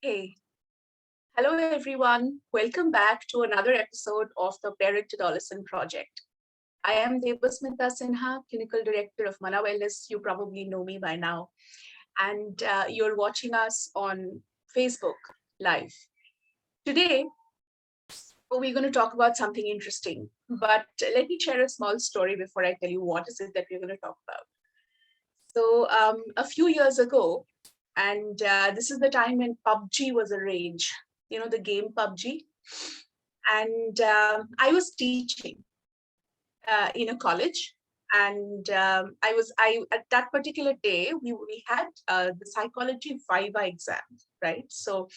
Hey, hello everyone. Welcome back to another episode of the Parent Adolescent Project. I am Debasmita Sinha, Clinical Director of Mana Wellness. You probably know me by now. And you're watching us on Facebook Live. Today, we're going to talk about something interesting. But let me share a small story before I tell you what is it that we're going to talk about. So a few years ago, and this is the time when PUBG was a rage, the game PUBG. And I was teaching in a college. And I at that particular day, we had the psychology Viva exam, right? So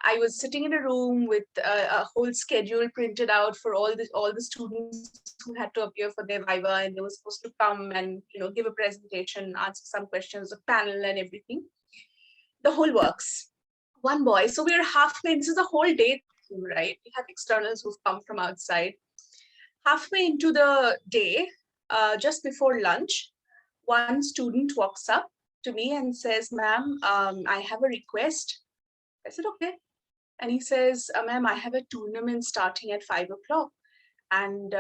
I was sitting in a room with a whole schedule printed out for all the students who had to appear for their Viva, and they were supposed to come and give a presentation, answer some questions, a panel, and everything. The whole works. One boy. So we're halfway. This is a whole day, right? We have externals who've come from outside. Halfway into the day, just before lunch, one student walks up to me and says, "Ma'am, I have a request." I said, "Okay." And he says, "Ma'am, I have a tournament starting at 5 o'clock, and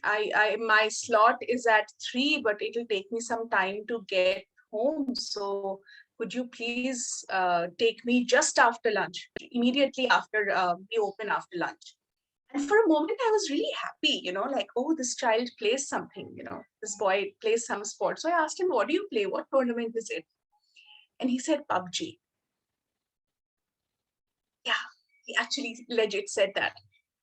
my slot is at 3, but it'll take me some time to get home. So could you please take me just after lunch, immediately after we open after lunch?" And for a moment, I was really happy, like, oh, this child plays something, this boy plays some sport. So I asked him, "What do you play? What tournament is it?" And he said, "PUBG." Yeah, he actually legit said that.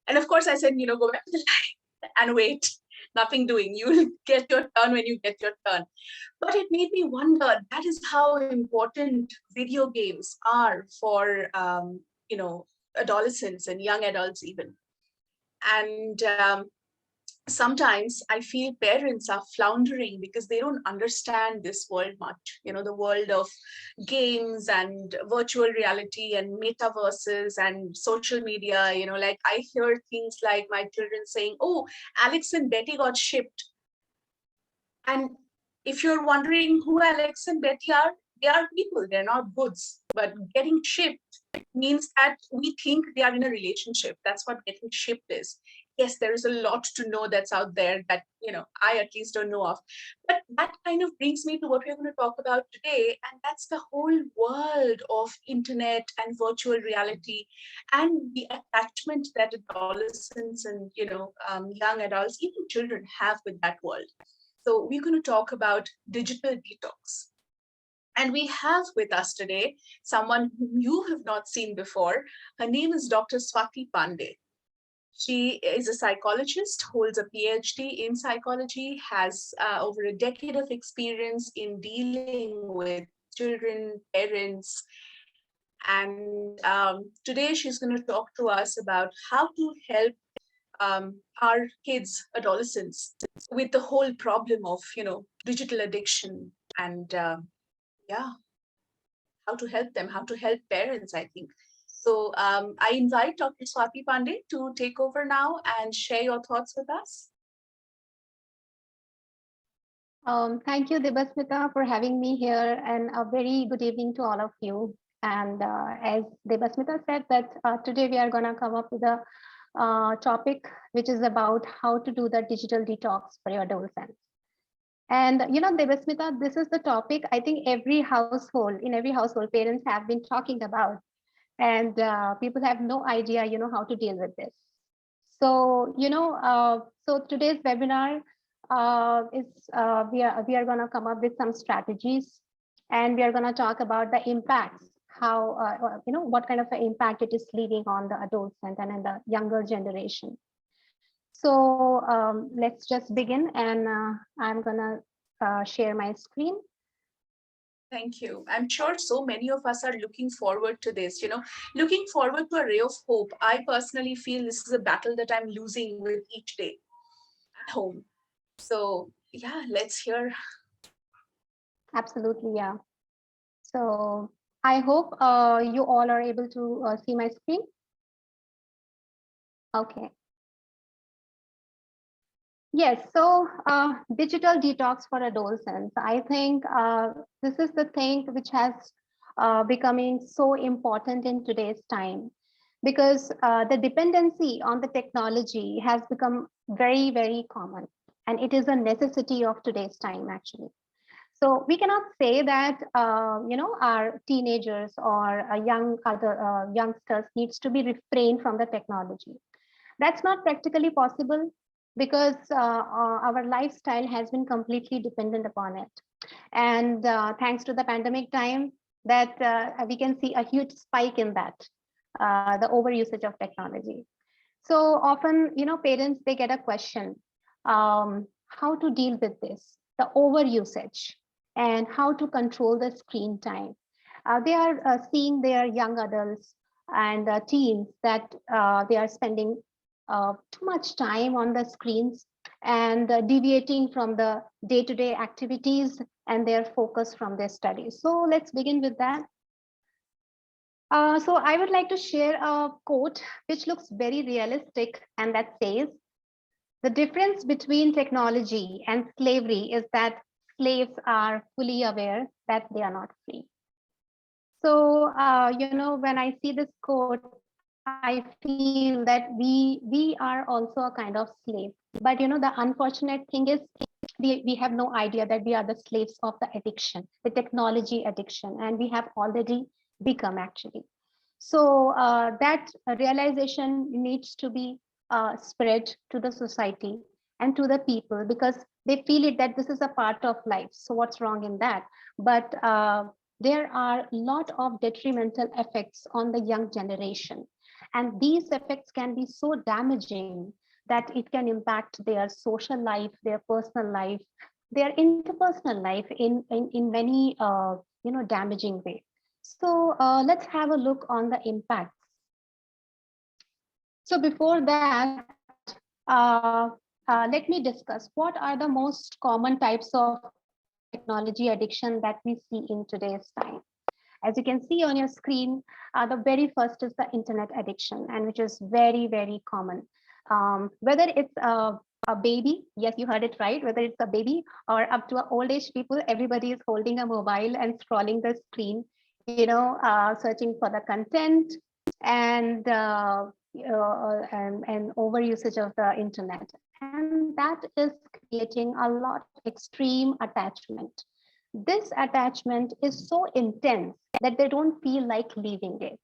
And of course, I said, go back to the line and wait. Nothing doing. You'll get your turn when you get your turn. But it made me wonder, that is how important video games are for, adolescents and young adults even. And sometimes I feel parents are floundering because they don't understand this world much, the world of games and virtual reality and metaverses and social media. Like I hear things like my children saying, "Oh, Alex and Betty got shipped." And if you're wondering who Alex and Betty are, they are people, they're not goods. But getting shipped means that we think they are in a relationship. That's what getting shipped is. Yes, there is a lot to know that's out there that, I at least don't know of. But that kind of brings me to what we're going to talk about today. And that's the whole world of internet and virtual reality and the attachment that adolescents and, young adults, even children have with that world. So we're going to talk about digital detox. And we have with us today someone whom you have not seen before. Her name is Dr. Swati Pandey. She is a psychologist, holds a PhD in psychology, has over a decade of experience in dealing with children, parents, and today she's going to talk to us about how to help our kids, adolescents, with the whole problem of digital addiction and yeah, how to help them, how to help parents. I think so. I invite Dr. Swati Pandey to take over now and share your thoughts with us. Thank you, Debasmita, for having me here, and a very good evening to all of you. And as Debasmita said, that today we are going to come up with a topic which is about how to do the digital detox for your adolescents. And Debasmita, this is the topic I think in every household, parents have been talking about, and people have no idea, how to deal with this. So, so today's webinar is we are going to come up with some strategies, and we are going to talk about the impacts, how what kind of an impact it is leaving on the adolescent and in the younger generation. So let's just begin, and I'm going to share my screen. Thank you. I'm sure so many of us are looking forward to this, looking forward to a ray of hope. I personally feel this is a battle that I'm losing with each day at home. So yeah, let's hear. Absolutely, yeah. So I hope you all are able to see my screen. Okay. Yes, so digital detox for adolescents. I think this is the thing which has becoming so important in today's time, because the dependency on the technology has become very, very common, and it is a necessity of today's time, actually. So we cannot say that our teenagers or young other youngsters needs to be refrained from the technology. That's not practically possible, because our lifestyle has been completely dependent upon it. And thanks to the pandemic time, that we can see a huge spike in that, the overusage of technology. So often, parents, they get a question, how to deal with this, the overusage, and how to control the screen time. They are seeing their young adults and teens that they are spending too much time on the screens, and deviating from the day-to-day activities and their focus from their studies. So let's begin with that. So I would like to share a quote which looks very realistic, and that says, the difference between technology and slavery is that slaves are fully aware that they are not free. So, when I see this quote, I feel that we are also a kind of slave. But, the unfortunate thing is, we have no idea that we are the slaves of the addiction, the technology addiction, and we have already become, actually. So that realization needs to be spread to the society and to the people, because they feel it that this is a part of life. So what's wrong in that? But there are a lot of detrimental effects on the young generation. And these effects can be so damaging that it can impact their social life, their personal life, their interpersonal life in many damaging way. So let's have a look on the impacts. So before that, let me discuss what are the most common types of technology addiction that we see in today's time. As you can see on your screen, the very first is the internet addiction, and which is very, very common. Whether it's a baby, yes, you heard it right, whether it's a baby or up to old age people, everybody is holding a mobile and scrolling the screen, searching for the content, and and over usage of the internet. And that is creating a lot of extreme attachment. This attachment is so intense that they don't feel like leaving it.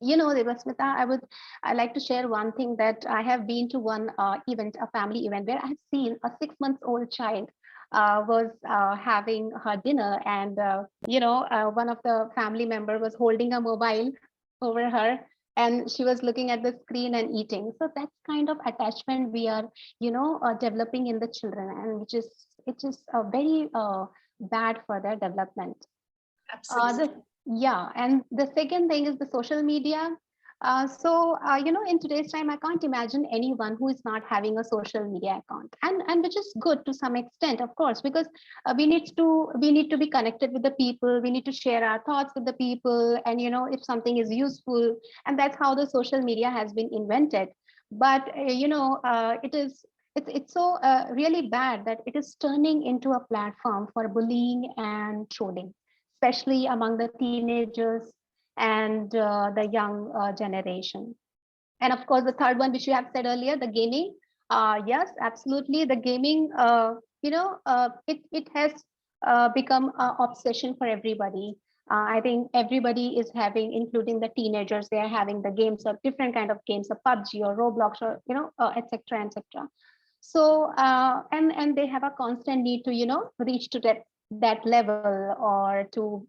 Devasmita, I like to share one thing, that I have been to one event, a family event, where I have seen a 6 months old child was having her dinner, and one of the family member was holding a mobile over her, and she was looking at the screen and eating. So that's kind of attachment we are developing in the children, and which is very bad for their development. Absolutely. Yeah, and the second thing is the social media. In today's time, I can't imagine anyone who is not having a social media account, and which is good to some extent, of course, because we need to be connected with the people. We need to share our thoughts with the people, and if something is useful, and that's how the social media has been invented. But it's so really bad that it is turning into a platform for bullying and trolling, especially among the teenagers and the young generation. And of course, the third one, which you have said earlier, the gaming. Yes, absolutely. The gaming, it has become an obsession for everybody. I think everybody is having, including the teenagers, they are having the games of different kind of games, of PUBG or Roblox, or etc., etc. So and they have a constant need to reach to that level, or to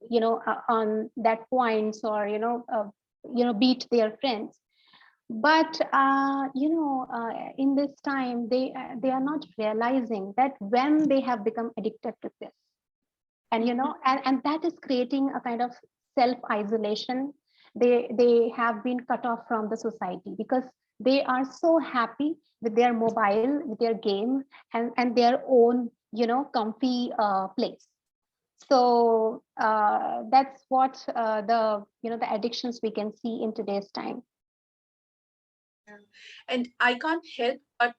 on that points, or beat their friends. But in this time, they are not realizing that when they have become addicted to this, and and that is creating a kind of self isolation. They have been cut off from the society, because they are so happy with their mobile, with their game, and their own comfy place. So that's what the addictions we can see in today's time. Yeah. And I can't help but,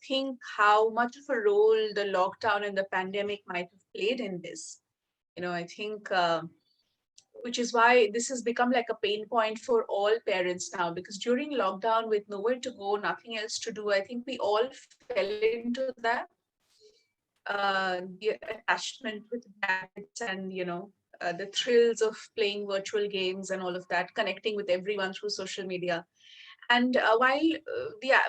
think how much of a role the lockdown and the pandemic might have played in this. I think which is why this has become like a pain point for all parents now, because during lockdown with nowhere to go, nothing else to do, I think we all fell into that. The attachment with gadgets and, the thrills of playing virtual games and all of that, connecting with everyone through social media. And while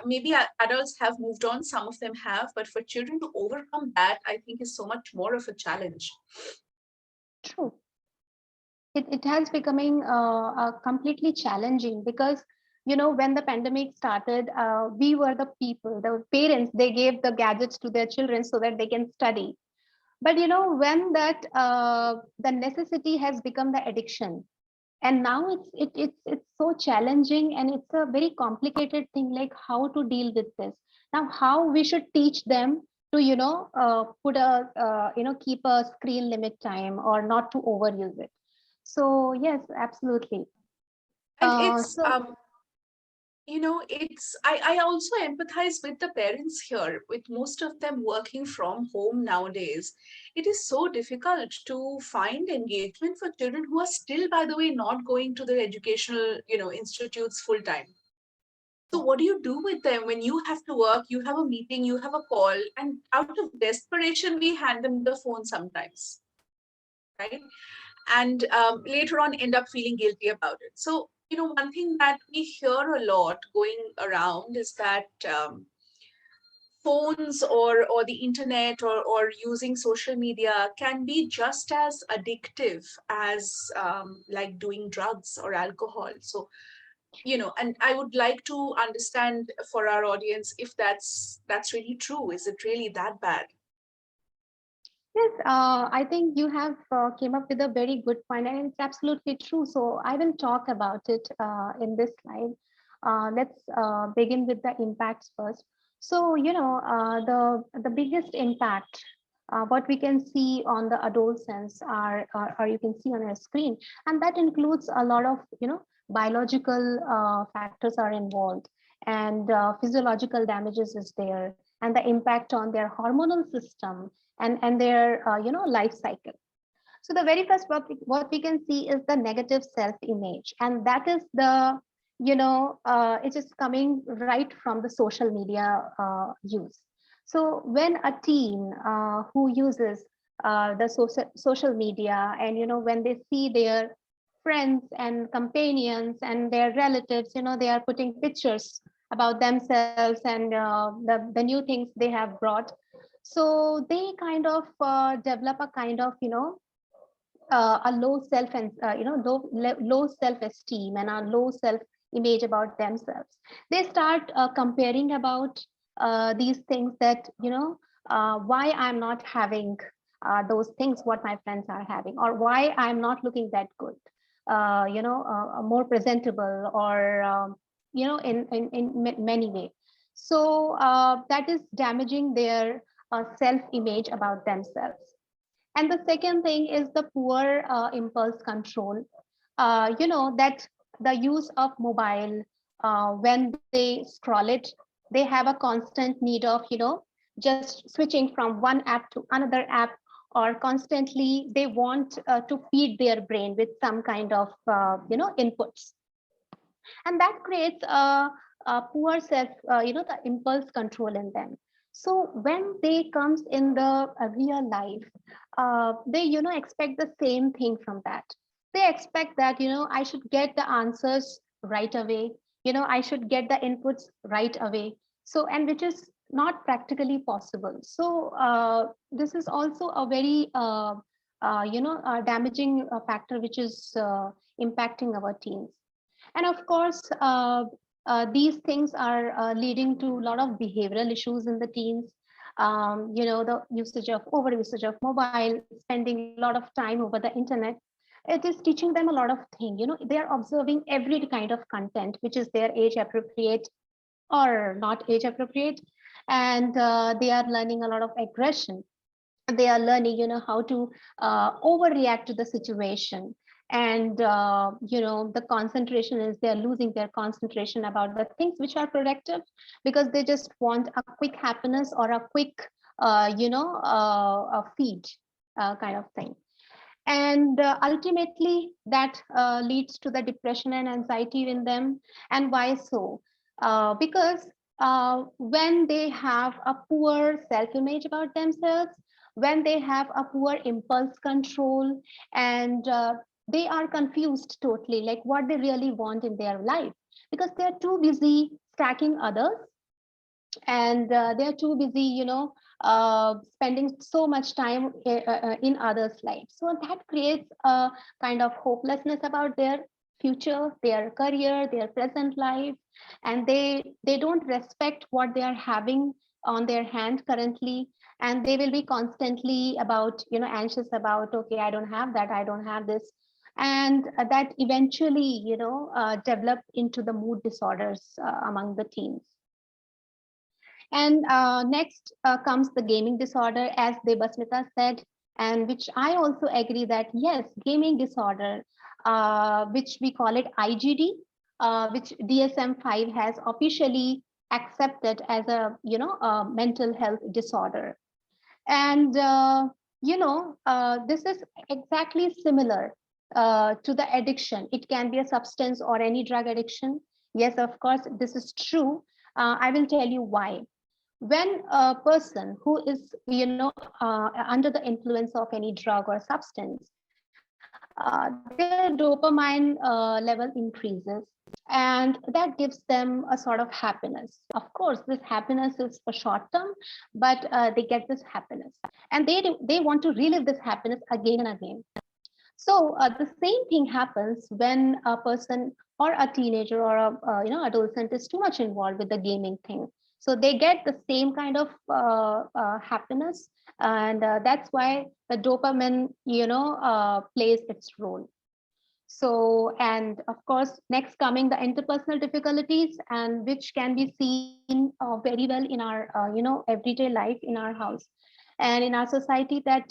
maybe adults have moved on, some of them have, but for children to overcome that, I think is so much more of a challenge. True. It has becoming completely challenging because when the pandemic started, we were the people, the parents, they gave the gadgets to their children so that they can study. But when that the necessity has become the addiction, and now it's so challenging, and it's a very complicated thing, like how to deal with this now, how we should teach them to put a keep a screen limit time or not to overuse it. So yes, absolutely. And it's So it's I also empathize with the parents here, with most of them working from home nowadays. It is so difficult to find engagement for children who are still, by the way, not going to their educational institutes full time. So what do you do with them when you have to work, you have a meeting, you have a call, and out of desperation we hand them the phone sometimes, right? And later on end up feeling guilty about it. So, one thing that we hear a lot going around is that phones or the internet or using social media can be just as addictive as like doing drugs or alcohol. So, and I would like to understand for our audience if that's really true. Is it really that bad? yes, I think you have came up with a very good point, and it's absolutely true. So I will talk about it in this slide. Let's begin with the impacts first. So the biggest impact, what we can see on the adolescents or you can see on your screen, and that includes a lot of biological factors are involved, and physiological damages is there, and the impact on their hormonal system and their life cycle. So the very first what we can see is the negative self image, and that is the it is coming right from the social media use. So when a teen who uses the social media, and when they see their friends and companions and their relatives, they are putting pictures about themselves and the new things they have brought, so they kind of develop a kind of a low self and low self esteem and a low self image about themselves. They start comparing about these things, that why I'm not having those things what my friends are having, or why I'm not looking that good, more presentable, or in many ways. So that is damaging their self image about themselves. And the second thing is the poor impulse control. That the use of mobile, when they scroll it, they have a constant need of, just switching from one app to another app, or constantly they want to feed their brain with some kind of, inputs. And that creates a poor self, the impulse control in them. So when they comes in the real life, they expect the same thing from that. They expect that I should get the answers right away, I should get the inputs right away. So, and which is not practically possible. So this is also a very damaging factor which is impacting our teens. And of course, these things are leading to a lot of behavioral issues in the teens. The usage of over usage of mobile, spending a lot of time over the internet. It is teaching them a lot of things. They are observing every kind of content which is their age appropriate or not age appropriate, and they are learning a lot of aggression. They are learning how to overreact to the situation. And the concentration is, they're losing their concentration about the things which are productive, because they just want a quick happiness or a quick a feed kind of thing. And ultimately that leads to the depression and anxiety in them. And why so? Because when they have a poor self-image about themselves, when they have a poor impulse control, and they are confused totally, like what they really want in their life, because they're too busy stacking others, and they're too busy, spending so much time in others' lives. So that creates a kind of hopelessness about their future, their career, their present life, and they don't respect what they are having on their hand currently, and they will be constantly about, anxious about, okay, I don't have that, I don't have this, and that eventually, develop into the mood disorders among the teens. And next comes the gaming disorder, as Debasmita said, and which I also agree that yes, gaming disorder, which we call it IGD, which DSM-5 has officially accepted as a a mental health disorder. And this is exactly similar to the addiction. It can be a substance or any drug addiction. Yes, of course, this is true. I will tell you why. When a person who is under the influence of any drug or substance, their dopamine level increases, and that gives them a sort of happiness. Of course, this happiness is for short term, but they get this happiness, and they want to relive this happiness again and again. So the same thing happens when a person or a teenager or a adolescent is too much involved with the gaming thing. So they get the same kind of happiness, and that's why the dopamine plays its role. So, and of course, next coming the interpersonal difficulties, and which can be seen very well in our everyday life in our house and in our society, that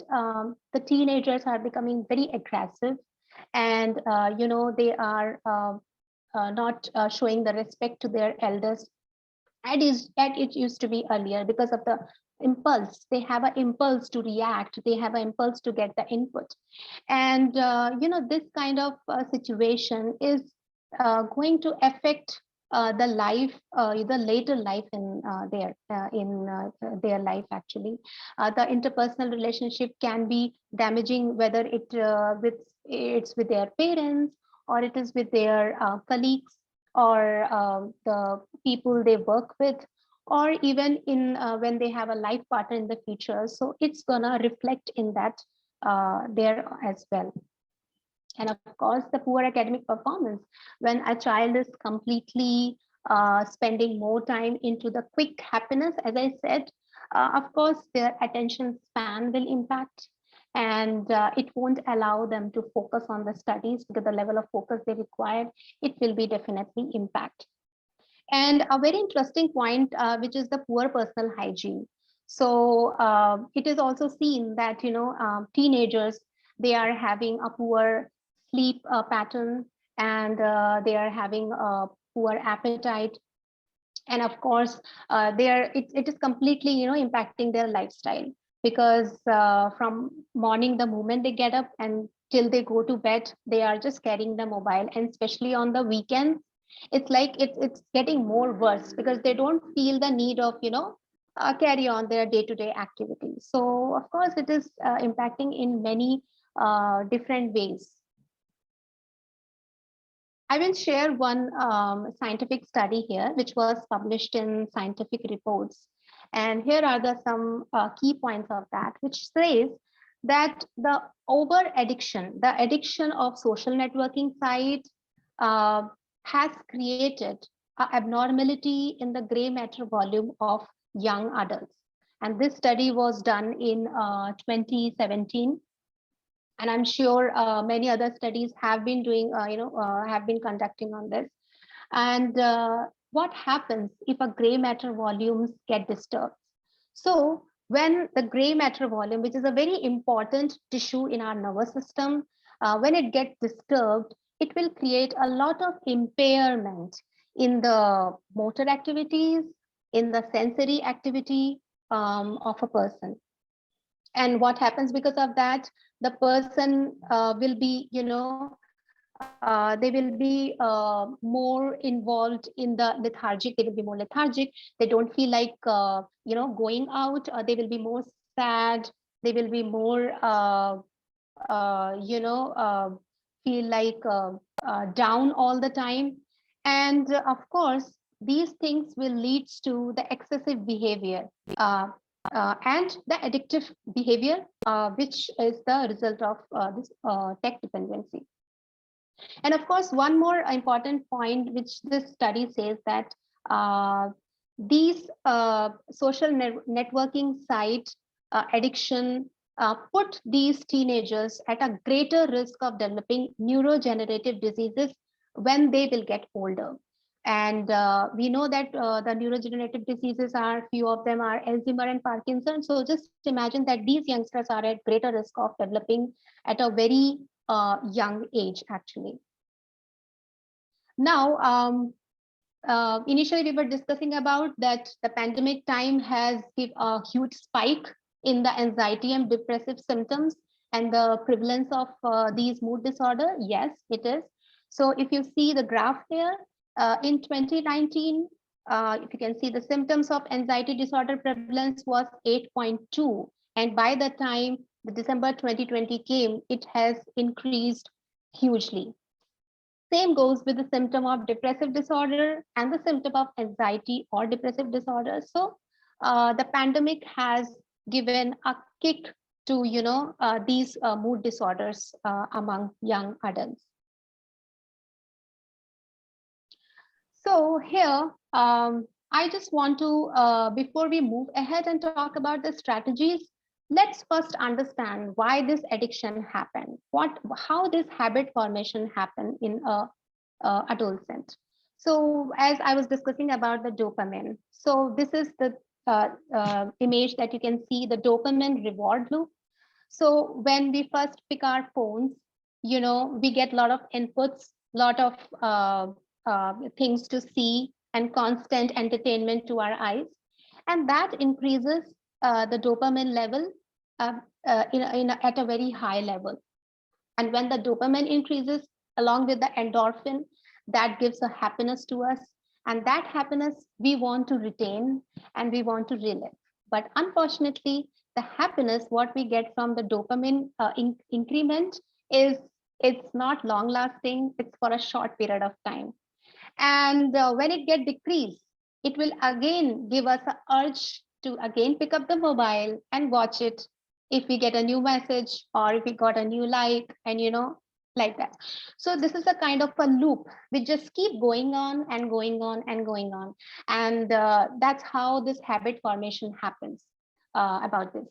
the teenagers are becoming very aggressive, and they are not showing the respect to their elders that it used to be earlier, because of the impulse. They have an impulse to react, they have an impulse to get the input. And this kind of situation is going to affect the life, the later life in their life. Actually, the interpersonal relationship can be damaging, whether it's with their parents, or it is with their colleagues, or the people they work with, or even in when they have a life partner in the future. So it's gonna reflect in that there as well. And of course, the poor academic performance, when a child is completely spending more time into the quick happiness, as I said, of course, their attention span will impact, and it won't allow them to focus on the studies, because the level of focus they require, it will be definitely impact. And a very interesting point, which is the poor personal hygiene. So it is also seen that teenagers, they are having a poor sleep pattern, and they are having a poor appetite, and of course it is completely impacting their lifestyle, because from morning, the moment they get up and till they go to bed, they are just carrying the mobile, and especially on the weekends, it's like it's getting more worse, because they don't feel the need of carry on their day-to-day activities. So of course it is impacting in many different ways. I will share one scientific study here, which was published in Scientific Reports. And here are some key points of that, which says that the over addiction, the addiction of social networking sites, uh, has created an abnormality in the gray matter volume of young adults. And this study was done in 2017, and I'm sure many other studies have been doing have been conducting on this. And what happens if a gray matter volumes get disturbed? So when the gray matter volume, which is a very important tissue in our nervous system, when it gets disturbed, it will create a lot of impairment in the motor activities, in the sensory activity of a person. And what happens because of that? the person will be, they will be more involved in the lethargic. They will be more lethargic. They don't feel like, going out. They will be more sad. They will be more, feel like down all the time. And of course, these things will lead to the excessive behavior and the addictive behavior, which is the result of this tech dependency. And of course, one more important point, which this study says that uh, these social networking site addiction put these teenagers at a greater risk of developing neurodegenerative diseases when they will get older. And we know that the neurodegenerative diseases are, few of them are Alzheimer and Parkinson. So just imagine that these youngsters are at greater risk of developing at a very young age, actually. Now, initially we were discussing about that the pandemic time has give a huge spike in the anxiety and depressive symptoms and the prevalence of these mood disorder. Yes, it is. So if you see the graph here, in 2019, if you can see, the symptoms of anxiety disorder prevalence was 8.2. And by the time the December 2020 came, it has increased hugely. Same goes with the symptom of depressive disorder and the symptom of anxiety or depressive disorder. So the pandemic has given a kick to, these mood disorders among young adults. So here, I just want to, before we move ahead and talk about the strategies, let's first understand why this addiction happened, how this habit formation happened in a adolescent. So as I was discussing about the dopamine, so this is the image that you can see, the dopamine reward loop. So when we first pick our phones, we get a lot of inputs, lot of things to see, and constant entertainment to our eyes, and that increases the dopamine level at a very high level. And when the dopamine increases along with the endorphin, that gives a happiness to us. And that happiness we want to retain and we want to relive. But unfortunately, the happiness, what we get from the dopamine increment is, it's not long lasting, it's for a short period of time. And when it get decreased, it will again give us an urge to again pick up the mobile and watch it if we get a new message or if we got a new like, and like that. So this is a kind of a loop. We just keep going on and going on and going on. And that's how this habit formation happens about this.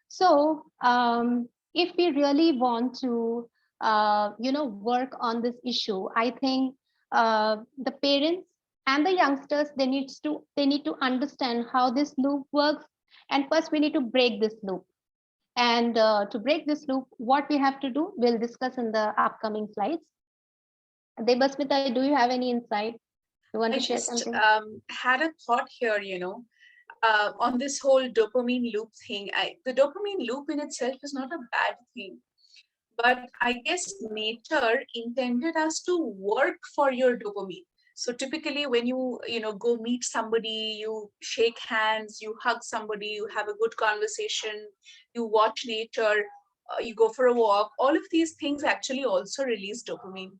So if we really want to, work on this issue, I think the parents and the youngsters, they need to understand how this loop works. And first we need to break this loop. And to break this loop, what we have to do, we'll discuss in the upcoming slides. Debasmita, do you have any insight? You want I to share just something? had a thought here, on this whole dopamine loop thing. The dopamine loop in itself is not a bad thing, but I guess nature intended us to work for your dopamine. So typically when you go meet somebody, you shake hands, you hug somebody, you have a good conversation, you watch nature, you go for a walk, all of these things actually also release dopamine.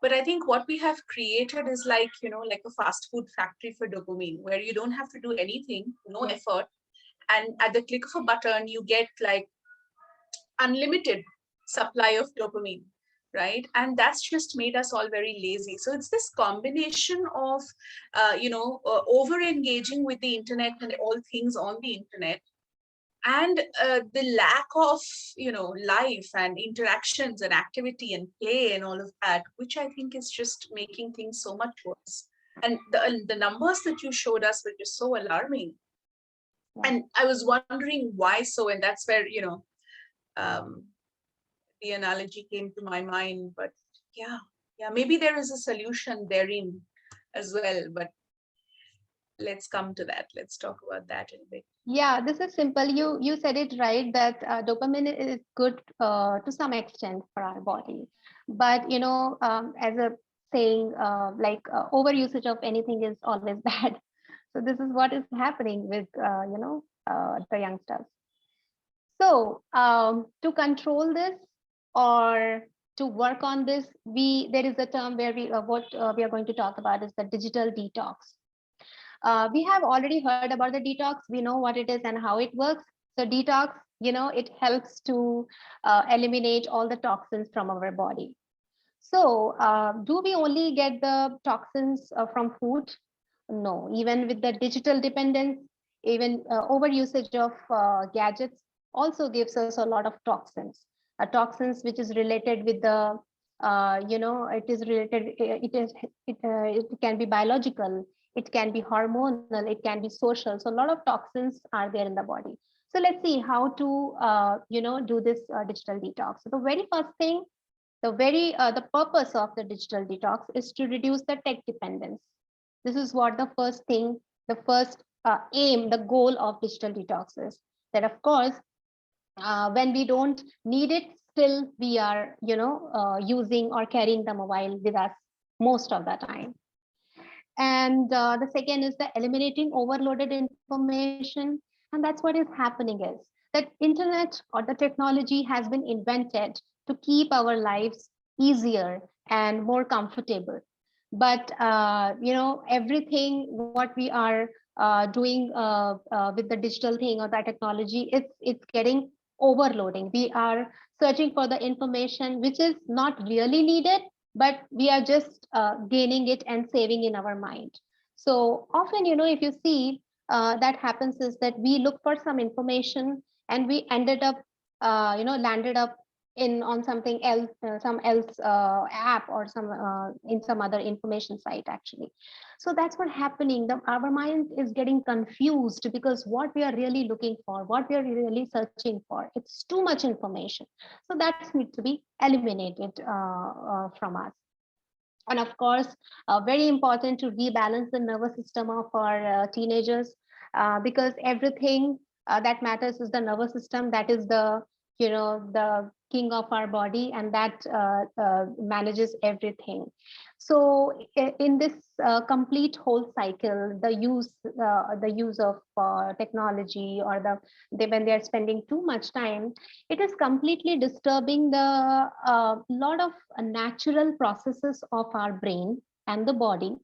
But I think what we have created is like a fast food factory for dopamine, where you don't have to do anything, no effort, and at the click of a button you get like unlimited supply of dopamine, right? And that's just made us all very lazy. So it's this combination of over engaging with the internet and all things on the internet, and the lack of life and interactions and activity and play and all of that, which I think is just making things so much worse. And the numbers that you showed us were just so alarming. And I was wondering why so, and that's where um, the analogy came to my mind. But yeah, maybe there is a solution therein as well. But let's come to that. Let's talk about that in a bit. Yeah, this is simple. You said it right that dopamine is good to some extent for our body, but as a saying, over usage of anything is always bad. So this is what is happening with the youngsters. So to control this or to work on this, we there is a term where we are going to talk about is the digital detox. We have already heard about the detox. We know what it is and how it works. So detox, it helps to eliminate all the toxins from our body. So do we only get the toxins from food? No, even with the digital dependence, even over usage of gadgets also gives us a lot of toxins. Toxins which is related with the, it is related, it can be biological, it can be hormonal, it can be social. So a lot of toxins are there in the body. So let's see how to, do this digital detox. So the very first thing, the purpose of the digital detox is to reduce the tech dependence. This is what the first thing, the first aim, the goal of digital detox is. That of course, when we don't need it, still we are, using or carrying the mobile with us most of the time. And the second is the eliminating overloaded information. And that's what is happening is that internet or the technology has been invented to keep our lives easier and more comfortable. But everything what we are doing with the digital thing or the technology, it's getting overloading. We are searching for the information which is not really needed, but we are just gaining it and saving in our mind. So often, if you see, that happens is that we look for some information and we ended up, landed up in on something else, some else app or some in some other information site actually. So that's what happening. Our mind is getting confused because what we are really looking for, what we are really searching for, it's too much information. So that needs to be eliminated from us. And of course, very important to rebalance the nervous system of our teenagers, because everything that matters is the nervous system. That is the king of our body, and that manages everything. So in this complete whole cycle, the use of technology, or when they are spending too much time, it is completely disturbing the lot of natural processes of our brain and the body.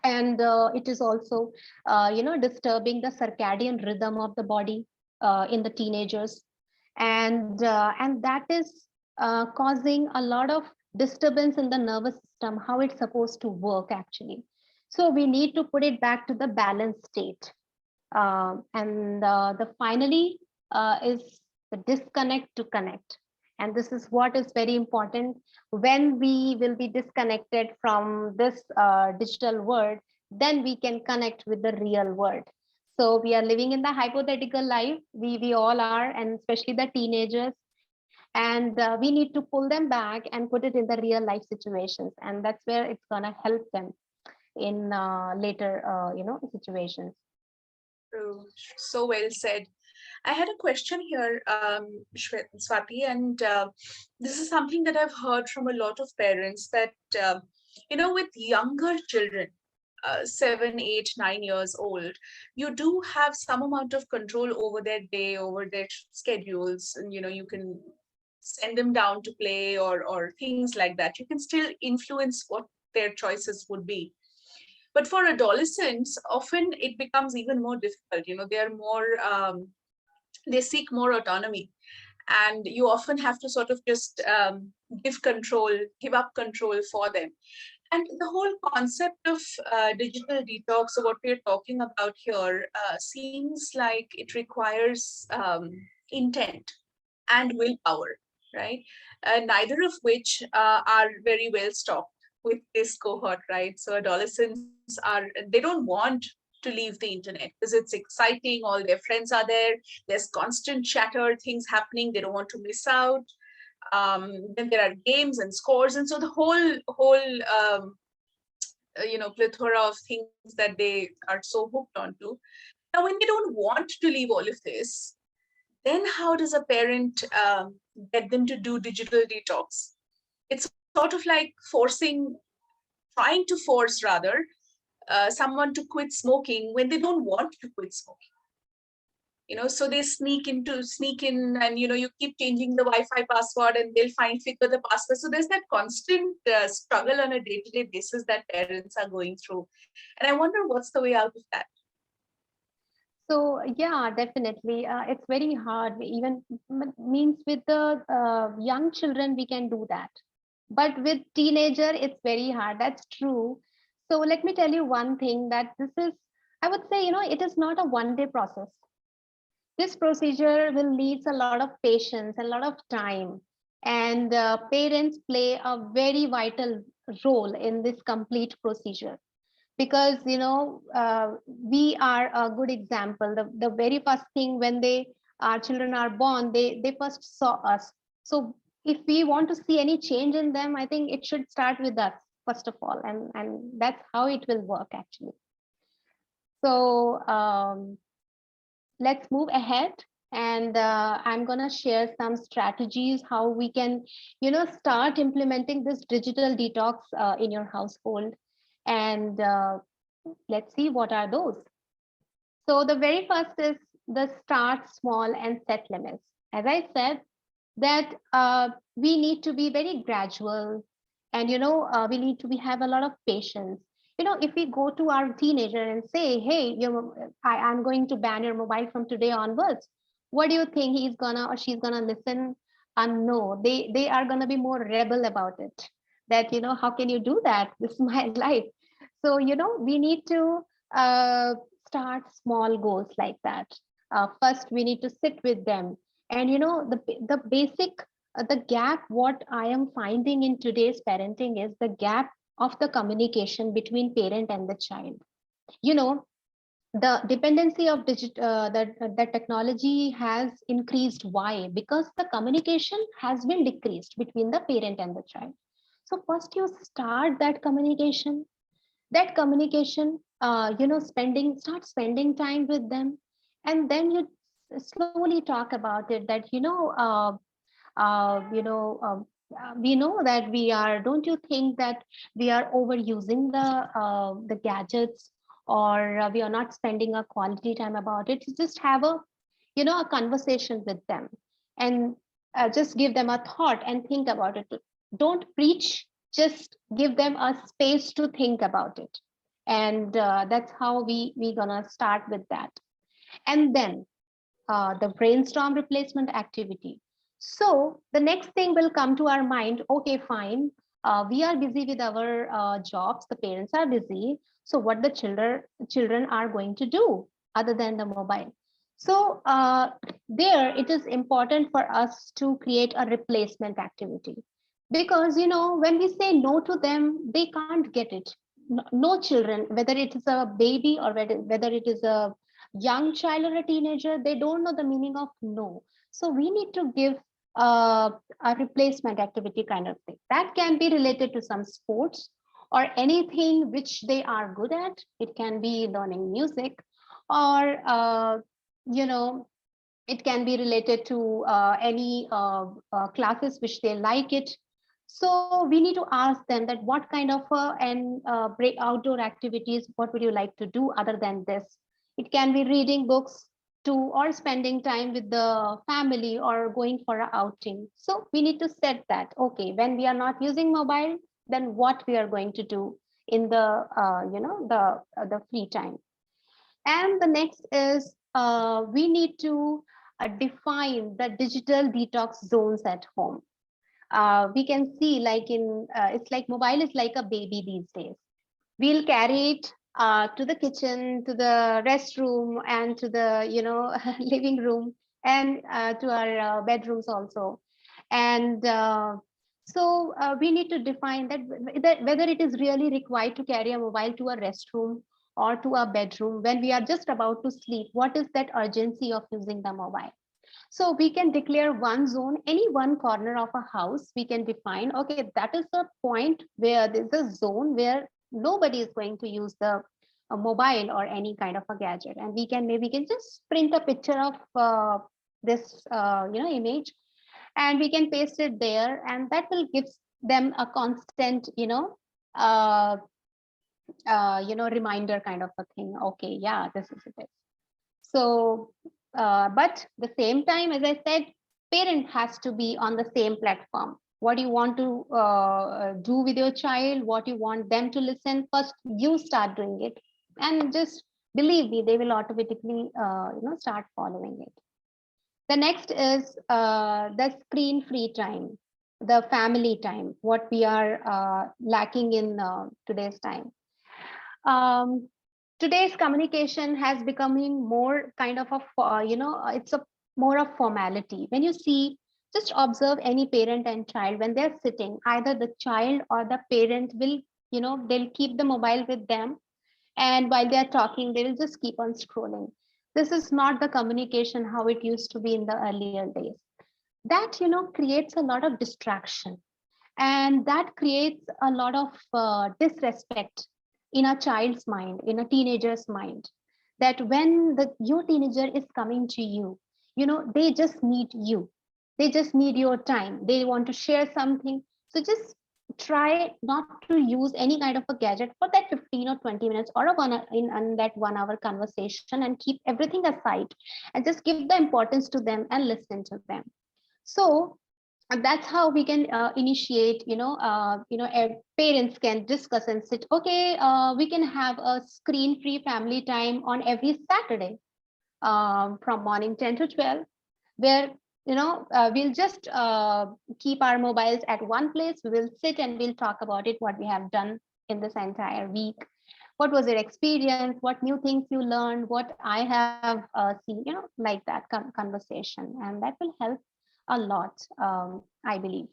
And it is also disturbing the circadian rhythm of the body in the teenagers. And that is causing a lot of disturbance in the nervous system, how it's supposed to work actually. So we need to put it back to the balanced state. And the finally is the disconnect to connect. And this is what is very important. When we will be disconnected from this digital world, then we can connect with the real world. So we are living in the hypothetical life. We all are, and especially the teenagers. And we need to pull them back and put it in the real life situations. And that's where it's gonna help them in later, situations. True. So well said. I had a question here, Swati, and this is something that I've heard from a lot of parents that, with younger children, 7, 8, 9 years old, you do have some amount of control over their day, over their schedules, and you can send them down to play or things like that. You can still influence what their choices would be. But for adolescents, often it becomes even more difficult. They are more they seek more autonomy, and you often have to sort of just give up control for them. And the whole concept of digital detox, or what we're talking about here, seems like it requires intent and willpower, right? Neither of which are very well stocked with this cohort, right? So adolescents they don't want to leave the internet because it's exciting. All their friends are there. There's constant chatter, things happening. They don't want to miss out. Then there are games and scores, and so the whole plethora of things that they are so hooked onto. Now, when they don't want to leave all of this, then how does a parent get them to do digital detox? It's sort of like trying to force rather, someone to quit smoking when they don't want to quit smoking. So they sneak in, and you keep changing the Wi-Fi password, and they'll figure the password. So there's that constant struggle on a day-to-day basis that parents are going through, and I wonder what's the way out of that. So yeah, definitely. It's very hard. Even means with the young children, we can do that. But with teenager, it's very hard. That's true. So let me tell you one thing that this is, I would say, it is not a one-day process. This procedure will need a lot of patience, a lot of time, and parents play a very vital role in this complete procedure because we are a good example. The very first thing when our children are born, they first saw us. So if we want to see any change in them, I think it should start with us first of all, and that's how it will work actually. So let's move ahead, and I'm going to share some strategies how we can start implementing this digital detox in your household, and let's see what are those. So the very first is the start small and set limits. As I said, that we need to be very gradual, and we need to have a lot of patience. If we go to our teenager and say, hey, I'm going to ban your mobile from today onwards, what do you think he's gonna or she's gonna listen? And no, they are gonna be more rebel about it, that how can you do that? This is my life. So we need to uh, start small goals like that. First we need to sit with them, and the basic the gap what I am finding in today's parenting is the gap of the communication between parent and the child. you know the dependency of the technology has increased. Why? Because the communication has been decreased between the parent and the child. So first you start that communication, start spending time with them, and then you slowly talk about it, that uh, you know um, we know that we are, don't you think that we are overusing the gadgets, or we are not spending a quality time about it? You just have a conversation with them, and just give them a thought and think about it. Don't preach, just give them a space to think about it. And that's how we gonna start with that. And then the brainstorm replacement activity. So the next thing will come to our mind, okay, fine. We are busy with our jobs, the parents are busy. So what the children are going to do other than the mobile? So there it is important for us to create a replacement activity, because when we say no to them, they can't get it. No children, whether it is a baby or whether it is a young child or a teenager, they don't know the meaning of no. So we need to give a replacement activity kind of thing that can be related to some sports or anything which they are good at. It can be learning music, or you know it can be related to any classes which they like it. So we need to ask them that what kind of break outdoor activities, what would you like to do other than this? It can be reading books to, or spending time with the family, or going for a outing. So we need to set that, okay, when we are not using mobile, then what we are going to do in the the free time. And the next is we need to define the digital detox zones at home. We can see, like it's like mobile is like a baby these days. We'll carry it to the kitchen, to the restroom, and to the living room, and to our bedrooms also. And we need to define that whether it is really required to carry a mobile to a restroom or to a bedroom when we are just about to sleep. What is that urgency of using the mobile? So we can declare one zone, any one corner of a house, we can define, okay, that is the point where there's a zone where nobody is going to use the mobile or any kind of a gadget, and we can just print a picture of this image, and we can paste it there, and that will give them a constant uh, reminder kind of a thing. Okay, yeah, this is it. So but the same time, as I said, parent has to be on the same platform. What you want to do with your child, what you want them to listen, first you start doing it, and just believe me, they will automatically start following it. The next is the screen free time, the family time, what we are lacking in today's time. um, Today's communication has becoming more kind of a it's a more of formality. When you see, just observe any parent and child when they're sitting, either the child or the parent will, they'll keep the mobile with them, and while they're talking they will just keep on scrolling. This is not the communication how it used to be in the earlier days. That creates a lot of distraction, and that creates a lot of disrespect in a child's mind, in a teenager's mind, that when your teenager is coming to you, they just need you, they just need your time, they want to share something. So just try not to use any kind of a gadget for that 15 or 20 minutes or in that 1 hour conversation, and keep everything aside and just give the importance to them and listen to them. So and that's how we can initiate, parents can discuss and sit, okay, we can have a screen free family time on every Saturday, from morning 10 to 12, where we'll just keep our mobiles at one place, we will sit and we'll talk about it, what we have done in this entire week, what was your experience, what new things you learned, what I have seen, like that conversation, and that will help a lot, I believe.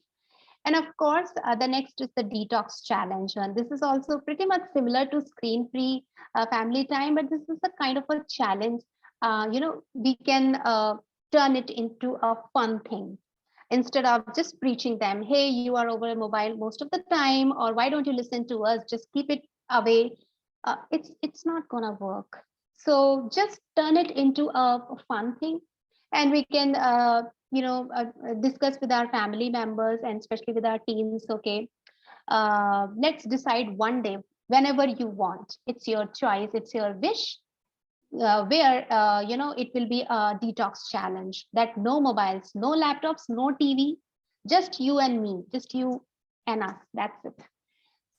And of course, the next is the detox challenge. And this is also pretty much similar to screen free family time, but this is a kind of a challenge. We can turn it into a fun thing. Instead of just preaching them, hey, you are over mobile most of the time, or why don't you listen to us? Just keep it away. It's not gonna work. So just turn it into a fun thing, and we can discuss with our family members and especially with our teens. Okay, let's decide one day whenever you want. It's your choice. It's your wish. Where it will be a detox challenge, that no mobiles, no laptops, no TV, just you and me, just you and us. That's it.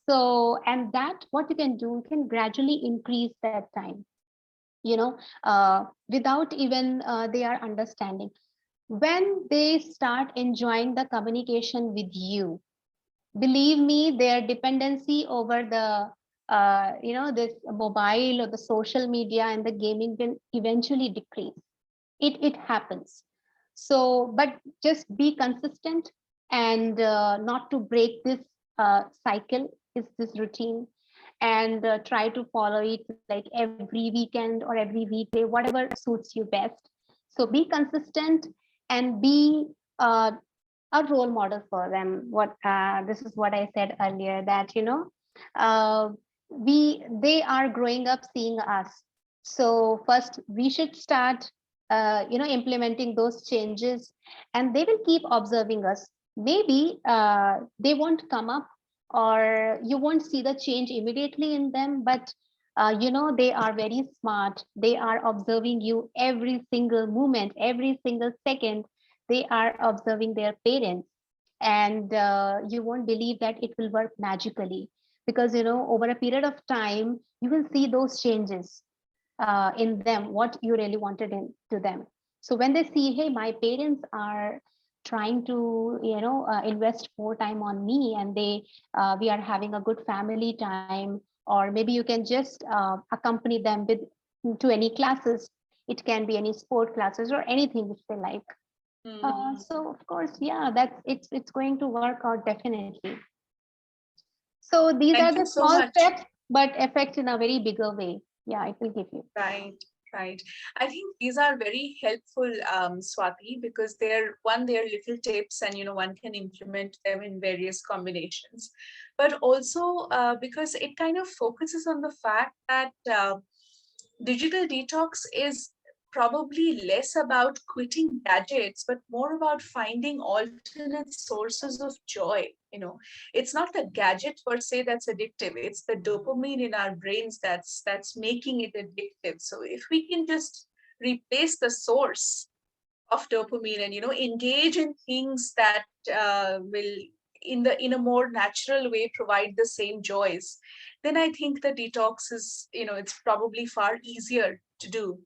So, and that what you can do, you can gradually increase that time. Without even they are understanding, when they start enjoying the communication with you, believe me, their dependency over the this mobile or the social media and the gaming will eventually decrease. It happens. So but just be consistent, and not to break this cycle, is this routine, and try to follow it like every weekend or every weekday, whatever suits you best. So be consistent and be a role model for them. What This is what I said earlier, that uh, they are growing up seeing us. So first we should start implementing those changes, and they will keep observing us. Maybe they won't come up, or you won't see the change immediately in them, but they are very smart, they are observing you every single moment, every single second. They are observing their parents, and you won't believe that it will work magically, because over a period of time you will see those changes in them, what you really wanted in to them. So when they see, hey, my parents are trying to invest more time on me, and we are having a good family time, or maybe you can just accompany them with to any classes. It can be any sport classes or anything which they like. So of course, yeah, it's going to work out definitely. So these are Thank the you so small much. steps, but effect in a very bigger way. Yeah, it will give you. Right. Right. I think these are very helpful, Swati, because they're little tips, and one can implement them in various combinations. But also because it kind of focuses on the fact that digital detox is probably less about quitting gadgets, but more about finding alternate sources of joy. It's not the gadget per se that's addictive, it's the dopamine in our brains that's making it addictive. So if we can just replace the source of dopamine and engage in things that will in a more natural way provide the same joys, then I think the detox is, it's probably far easier to do.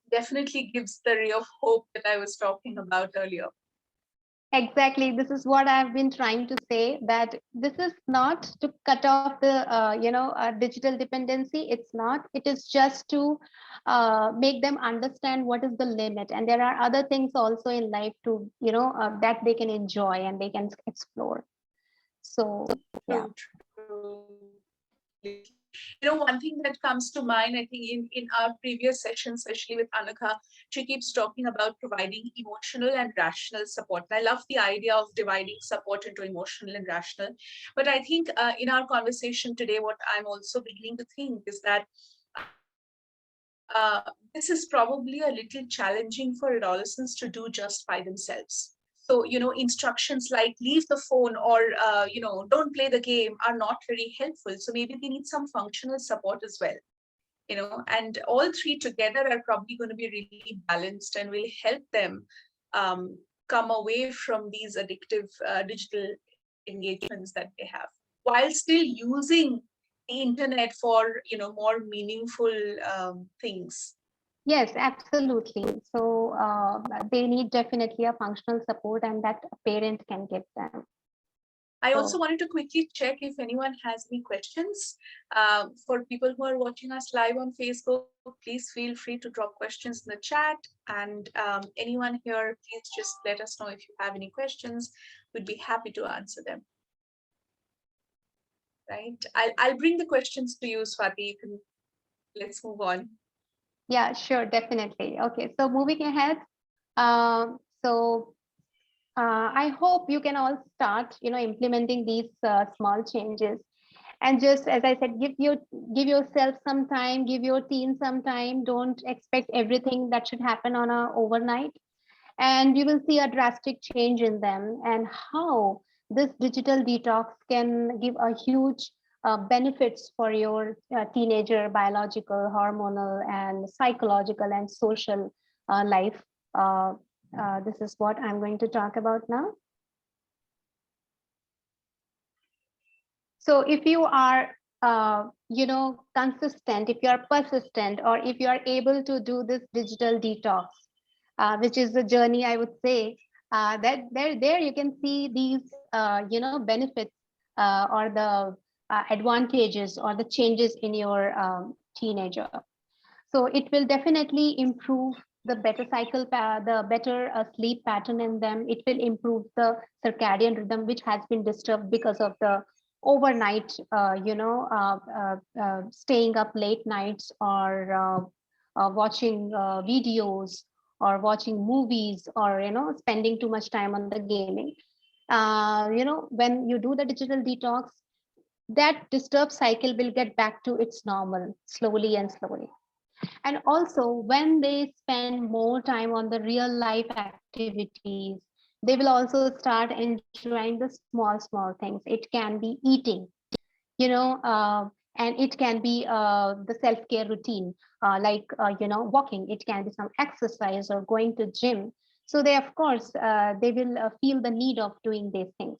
Definitely gives the ray of hope that I was talking about earlier. Exactly. This is what I've been trying to say, that this is not to cut off the, digital dependency. It's not. It is just to make them understand what is the limit. And there are other things also in life to, that they can enjoy and they can explore. So, yeah. True. One thing that comes to mind, I think in our previous session, especially with Anaka, she keeps talking about providing emotional and rational support. And I love the idea of dividing support into emotional and rational. But I think in our conversation today, what I'm also beginning to think is that this is probably a little challenging for adolescents to do just by themselves. So instructions like leave the phone or don't play the game are not very helpful. So maybe they need some functional support as well. And all three together are probably going to be really balanced and will help them come away from these addictive digital engagements that they have, while still using the internet for more meaningful things. Yes, absolutely. So they need definitely a functional support, and that a parent can give them. I So, also wanted to quickly check if anyone has any questions. For people who are watching us live on Facebook, please feel free to drop questions in the chat. And anyone here, please just let us know if you have any questions. We'd be happy to answer them. Right? I'll bring the questions to you, Swati. Let's move on. yeah, sure, definitely. Okay, so moving ahead. So I hope you can all start, implementing these small changes. And just as I said, give yourself some time, give your teen some time. Don't expect everything that should happen on a overnight, and you will see a drastic change in them, and how this digital detox can give a huge benefits for your teenager biological, hormonal, and psychological and social life. Uh, this is what I'm going to talk about now. So if you are, consistent, if you are persistent, or if you are able to do this digital detox, which is the journey, I would say, that there you can see these, benefits, or the advantages or the changes in your teenager. So it will definitely improve the better the better sleep pattern in them. It will improve the circadian rhythm, which has been disturbed because of the overnight, staying up late nights, or watching videos, or watching movies, or spending too much time on the gaming. When you do the digital detox, that disturbed cycle will get back to its normal slowly and slowly. And also, when they spend more time on the real life activities, they will also start enjoying the small things. It can be eating, you know uh, and it can be the self-care routine, like walking. It can be some exercise or going to gym. So they, of course, they will feel the need of doing these things.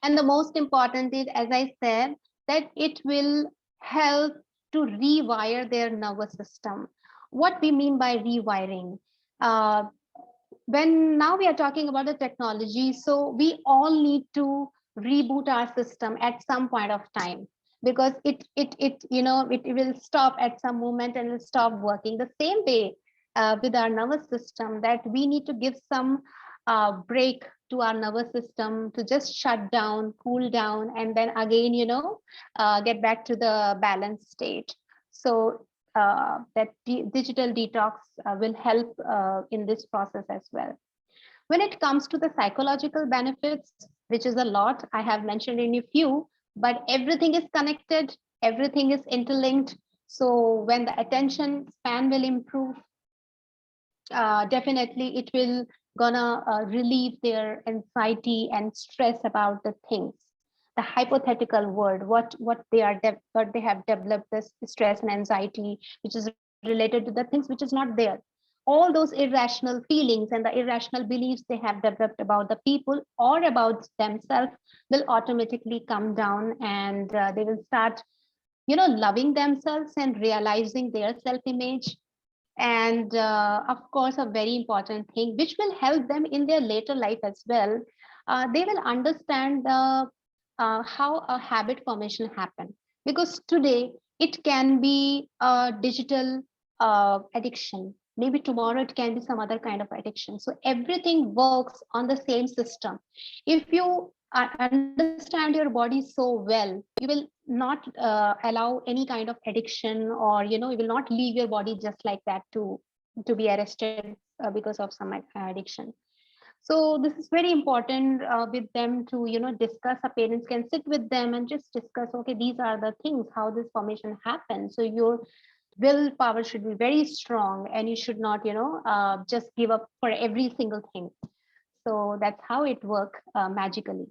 And the most important is, as I said, that it will help to rewire their nervous system. What we mean by rewiring, uh, when now we are talking about the technology, so we all need to reboot our system at some point of time, because it will stop at some moment and will stop working the same way. With our nervous system, that we need to give some break to our nervous system to just shut down, cool down, and then again, get back to the balanced state. So that digital detox will help in this process as well. When it comes to the psychological benefits, which is a lot, I have mentioned in a few, but everything is connected, everything is interlinked. So when the attention span will improve, definitely it will gonna relieve their anxiety and stress about the things, the hypothetical world, what they are what they have developed, this stress and anxiety which is related to the things which is not there. All those irrational feelings and the irrational beliefs they have developed about the people or about themselves will automatically come down, and they will start, loving themselves and realizing their self image. And of course, a very important thing which will help them in their later life as well, they will understand how a habit formation happen, because today it can be a digital addiction, maybe tomorrow it can be some other kind of addiction. So everything works on the same system. If you understand your body so well, you will not allow any kind of addiction, or you will not leave your body just like that to be arrested because of some addiction. So this is very important with them to discuss. A parents can sit with them and just discuss, okay, these are the things how this formation happens. So your willpower should be very strong, and you should not just give up for every single thing. So that's how it work magically.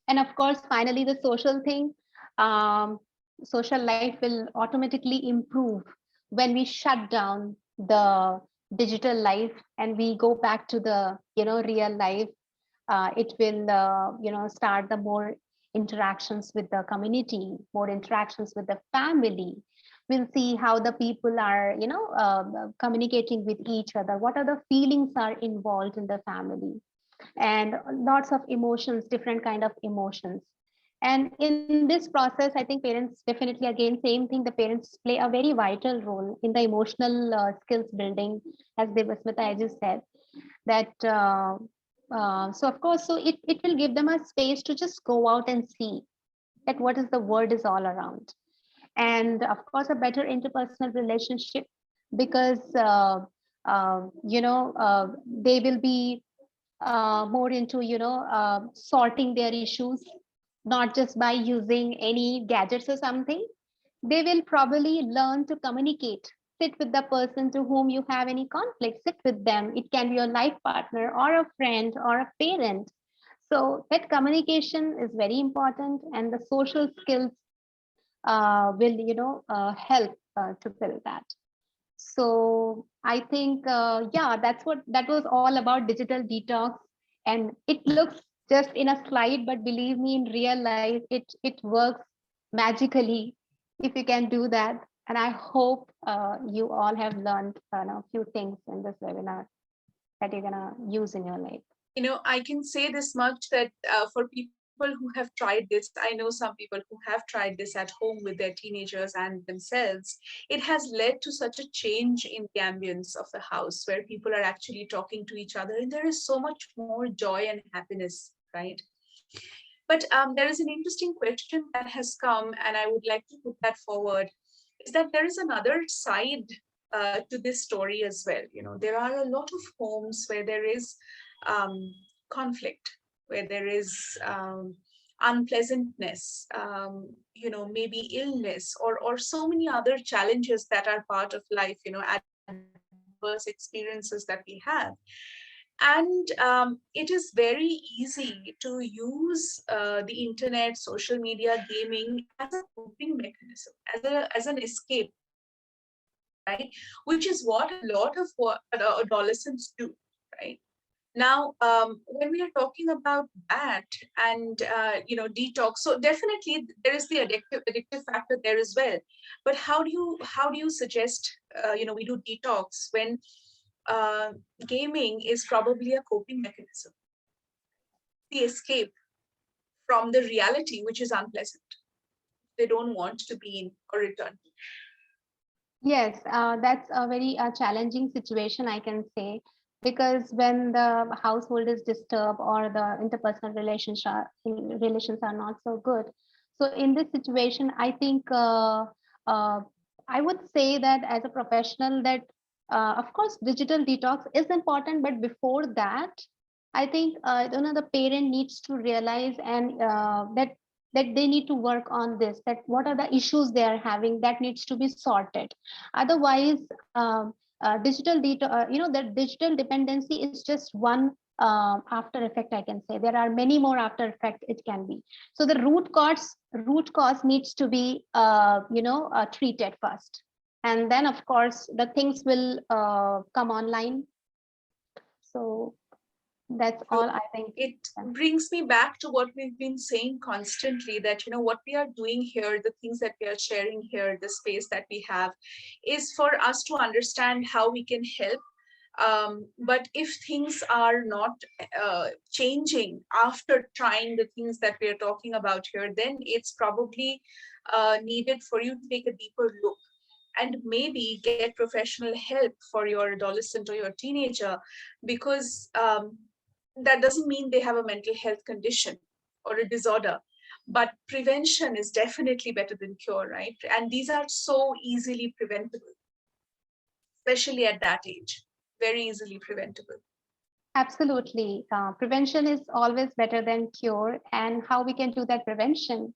And of course, finally, the social thing, um, social life will automatically improve when we shut down the digital life and we go back to the real life. It will start the more interactions with the community, more interactions with the family. We'll see how the people are communicating with each other, what are the feelings are involved in the family, and lots of emotions, different kind of emotions. And in this process, I think parents definitely, again, same thing, the parents play a very vital role in the emotional skills building, as Devasmita, as you said, that so of course, so it will give them a space to just go out and see that what is the world is all around. And of course, a better interpersonal relationship, because they will be more into sorting their issues, not just by using any gadgets or something. They will probably learn to communicate. Sit with the person to whom you have any conflict, sit with them. It can be your life partner or a friend or a parent. So that communication is very important, and the social skills will help to build that. So I think, yeah, that was all about digital detox. And it looks just in a slide, but believe me, in real life, it works magically if you can do that. And I hope you all have learned a few things in this webinar that you're gonna use in your life. I can say this much, that for people who have tried this, I know some people who have tried this at home with their teenagers and themselves, it has led to such a change in the ambience of the house, where people are actually talking to each other, and there is so much more joy and happiness, right? But there is an interesting question that has come, and I would like to put that forward, is that there is another side to this story as well. There are a lot of homes where there is conflict, where there is unpleasantness, maybe illness, or so many other challenges that are part of life, adverse experiences that we have. And it is very easy to use the internet, social media, gaming as a coping mechanism, as an escape, right? Which is what a lot of adolescents do, right? Now, when we are talking about that and detox, so definitely there is the addictive factor there as well. But how do you suggest we do detox when gaming is probably a coping mechanism, the escape from the reality which is unpleasant, they don't want to be in or return to? Yes, that's a very challenging situation, I can say, because when the household is disturbed or the interpersonal relations are not so good. So in this situation, I think I would say that as a professional that of course digital detox is important, but before that, I think the parent needs to realize and that they need to work on this. That what are the issues they are having that needs to be sorted. Otherwise, that digital dependency is just one after effect. I can say there are many more after effect it can be. So the root cause needs to be treated first, and then of course the things will come online. So that's So all I think. it brings me back to what we've been saying constantly, that what we are doing here, the things that we are sharing here, the space that we have, is for us to understand how we can help. But if things are not changing after trying the things that we are talking about here, then it's probably needed for you to take a deeper look and maybe get professional help for your adolescent or your teenager, because that doesn't mean they have a mental health condition or a disorder. But prevention is definitely better than cure, right? And these are so easily preventable, especially at that age, very easily preventable. Absolutely. Prevention is always better than cure. And how we can do that prevention?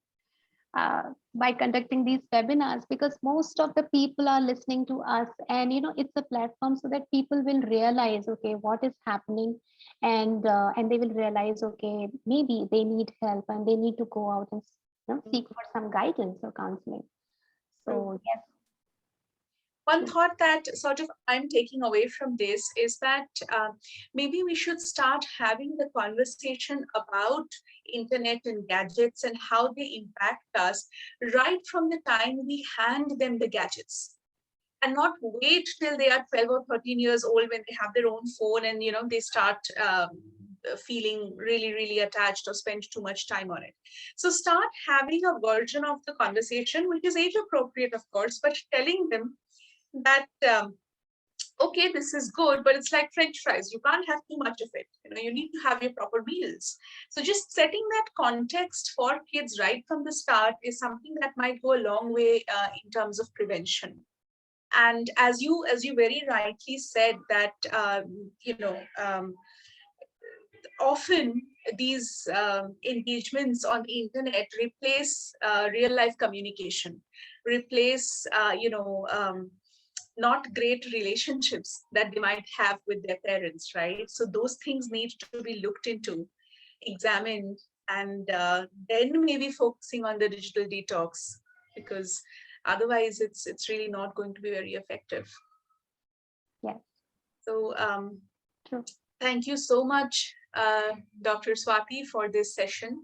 By conducting these webinars, because most of the people are listening to us, and it's a platform so that people will realize, okay, what is happening, and they will realize, okay, maybe they need help and they need to go out and seek for some guidance or counseling. So yes. One thought that sort of I'm taking away from this is that maybe we should start having the conversation about internet and gadgets and how they impact us right from the time we hand them the gadgets, and not wait till they are 12 or 13 years old when they have their own phone and they start feeling really, really attached or spend too much time on it. So start having a version of the conversation which is age appropriate, of course, but telling them that okay, this is good, but it's like French fries. You can't have too much of it. You need to have your proper meals. So just setting that context for kids right from the start is something that might go a long way in terms of prevention. And as you very rightly said that often these engagements on the internet replace real life communication, replace not great relationships that they might have with their parents, right? So those things need to be looked into, examined, and then maybe focusing on the digital detox, because otherwise it's really not going to be very effective. Yes. So True. thank you so much, Dr. Swati, for this session.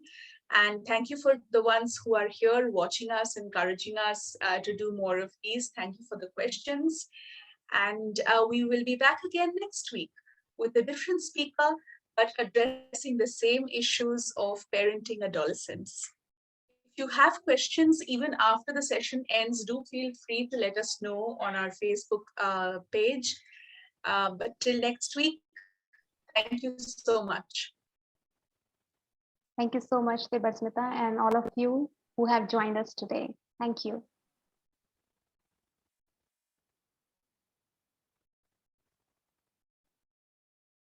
And thank you for the ones who are here watching us, encouraging us to do more of these. Thank you for the questions. And we will be back again next week with a different speaker, but addressing the same issues of parenting adolescents. If you have questions, even after the session ends, do feel free to let us know on our Facebook page. But till next week, thank you so much. Thank you so much, Debasmita, and all of you who have joined us today. Thank you.